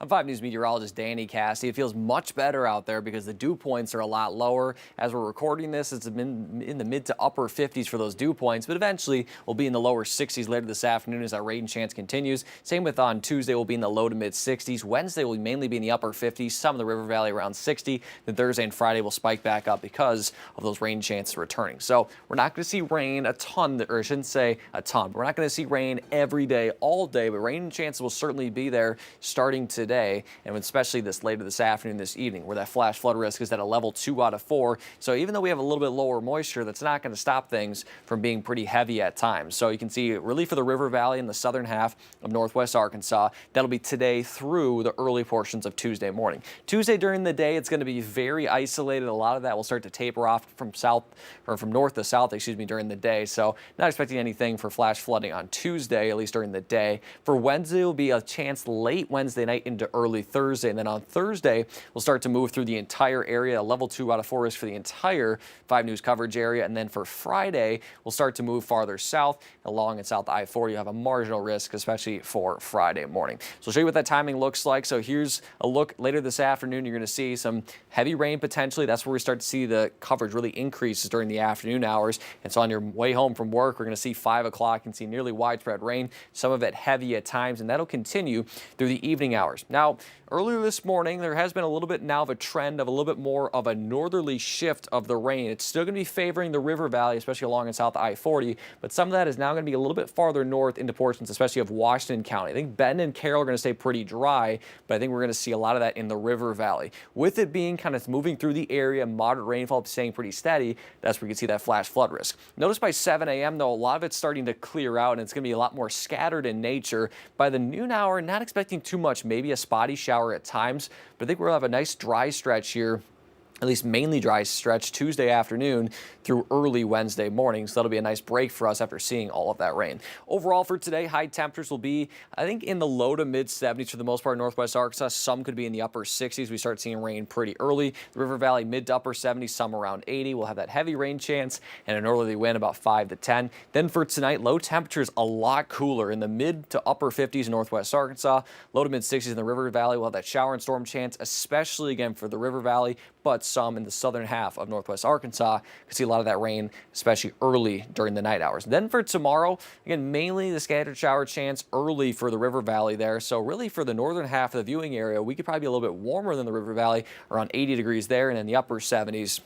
I'm 5 News meteorologist Danny Cassidy. It feels much better out there because the dew points are a lot lower. As we're recording this, it's been in the mid to upper 50s for those dew points, but eventually we'll be in the lower 60s later this afternoon as that rain chance continues. Same with on Tuesday, we'll be in the low to mid 60s. Wednesday will mainly be in the upper 50s, some of the River Valley around 60. Then Thursday and Friday will spike back up because of those rain chances returning. So we're not going to see rain a ton, or I shouldn't say a ton, but we're not going to see rain every day, all day, but rain chances will certainly be there starting today, and especially later this afternoon, this evening, where that flash flood risk is at a level 2 out of 4. So even though we have a little bit lower moisture, that's not going to stop things from being pretty heavy at times. So you can see really for the River Valley in the southern half of northwest Arkansas, that'll be today through the early portions of Tuesday morning. Tuesday during the day, it's going to be very isolated. A lot of that will start to taper off from north to south, during the day. So not expecting anything for flash flooding on Tuesday, at least during the day. For Wednesday, will be a chance late Wednesday night into early Thursday. And then on Thursday, we'll start to move through the entire area, a level 2 out of 4 risk for the entire 5 News coverage area. And then for Friday, we'll start to move farther south along and south I-40. You have a marginal risk, especially for Friday morning. So I'll show you what that timing looks like. So here's a look later this afternoon. You're going to see some heavy rain potentially. That's where we start to see the coverage really increases during the afternoon hours. And so on your way home from work, we're going to see 5 o'clock and see nearly widespread rain, some of it heavy at times, and that'll continue through the evening hours. Now, earlier this morning, there has been a little bit now of a trend of a little bit more of a northerly shift of the rain. It's still going to be favoring the River Valley, especially along and south I-40, but some of that is now going to be a little bit farther north into portions, especially of Washington County. I think Benton and Carroll are going to stay pretty dry, but I think we're going to see a lot of that in the River Valley. With it being kind of moving through the area, moderate rainfall staying pretty steady, that's where you can see that flash flood risk. Notice by 7 a.m., though, a lot of it's starting to clear out, and it's going to be a lot more scattered in nature. By the noon hour, not expecting too much, maybe a spotty shower at times, but I think we'll have a nice dry stretch here, at least mainly dry stretch Tuesday afternoon through early Wednesday morning. So that'll be a nice break for us after seeing all of that rain. Overall for today, high temperatures will be, I think, in the low to mid 70s for the most part in northwest Arkansas. Some could be in the upper 60s. We start seeing rain pretty early. The River Valley mid to upper 70s, some around 80. We'll have that heavy rain chance and a northerly wind about 5 to 10. Then for tonight, low temperatures a lot cooler in the mid to upper 50s in northwest Arkansas. Low to mid 60s in the River Valley. We'll have that shower and storm chance, especially again for the River Valley, but some in the southern half of northwest Arkansas. Could see a lot of that rain, especially early during the night hours. Then for tomorrow, again, mainly the scattered shower chance early for the River Valley there. So really for the northern half of the viewing area, we could probably be a little bit warmer than the River Valley, around 80 degrees there, and in the upper 70s,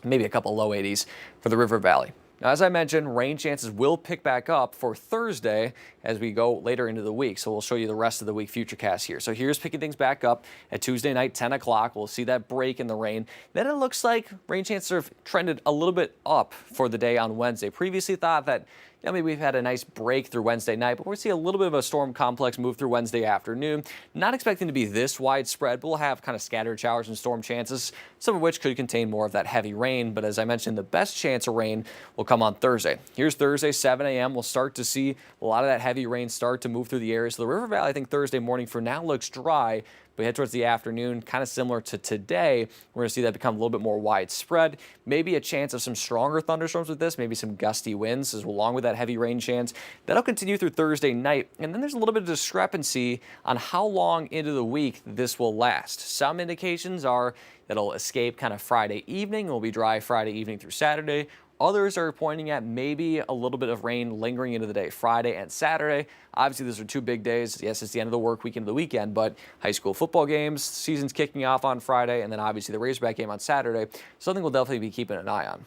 maybe a couple low 80s for the River Valley. Now, as I mentioned, rain chances will pick back up for Thursday as we go later into the week. So we'll show you the rest of the week futurecast here. So here's picking things back up at Tuesday night, 10 o'clock. We'll see that break in the rain. Then it looks like rain chances have trended a little bit up for the day on Wednesday. Previously thought that maybe we've had a nice break through Wednesday night, but we'll see a little bit of a storm complex move through Wednesday afternoon. Not expecting to be this widespread, but we'll have kind of scattered showers and storm chances, some of which could contain more of that heavy rain. But as I mentioned, the best chance of rain will come on Thursday. Here's Thursday, 7 a.m. We'll start to see a lot of that heavy rain start to move through the area. So the River Valley, I think Thursday morning for now looks dry. We head towards the afternoon, kind of similar to today. We're going to see that become a little bit more widespread. Maybe a chance of some stronger thunderstorms with this, maybe some gusty winds as along with that heavy rain chance. That'll continue through Thursday night. And then there's a little bit of discrepancy on how long into the week this will last. Some indications are that it'll escape kind of Friday evening. It will be dry Friday evening through Saturday. Others are pointing at maybe a little bit of rain lingering into the day, Friday and Saturday. Obviously, those are 2 big days. Yes, it's the end of the work week into the weekend, but high school football games, season's kicking off on Friday, and then obviously the Razorback game on Saturday. Something we'll definitely be keeping an eye on.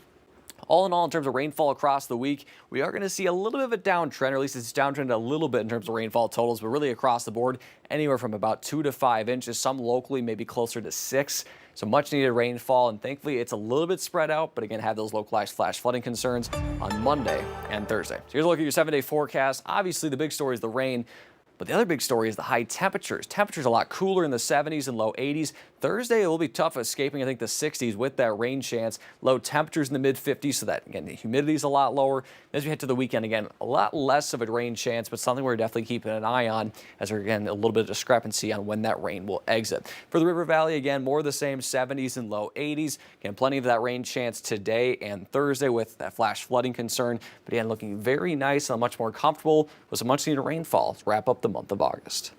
All in all, in terms of rainfall across the week, we are going to see a little bit of a downtrend, or at least it's downtrended a little bit in terms of rainfall totals, but really across the board, anywhere from about 2 to 5 inches, some locally maybe closer to 6. So much needed rainfall, and thankfully it's a little bit spread out, but again, have those localized flash flooding concerns on Monday and Thursday. So here's a look at your 7-day forecast. Obviously, the big story is the rain. But the other big story is the high temperatures. Temperatures a lot cooler in the 70s and low 80s. Thursday, it will be tough escaping, I think, the 60s with that rain chance. Low temperatures in the mid-50s, so that, again, the humidity is a lot lower. As we head to the weekend, again, a lot less of a rain chance, but something we're definitely keeping an eye on as we're, again, a little bit of discrepancy on when that rain will exit. For the River Valley, again, more of the same, 70s and low 80s. Again, plenty of that rain chance today and Thursday with that flash flooding concern. But again, looking very nice and much more comfortable with some much-needed rainfall to wrap up the month of August.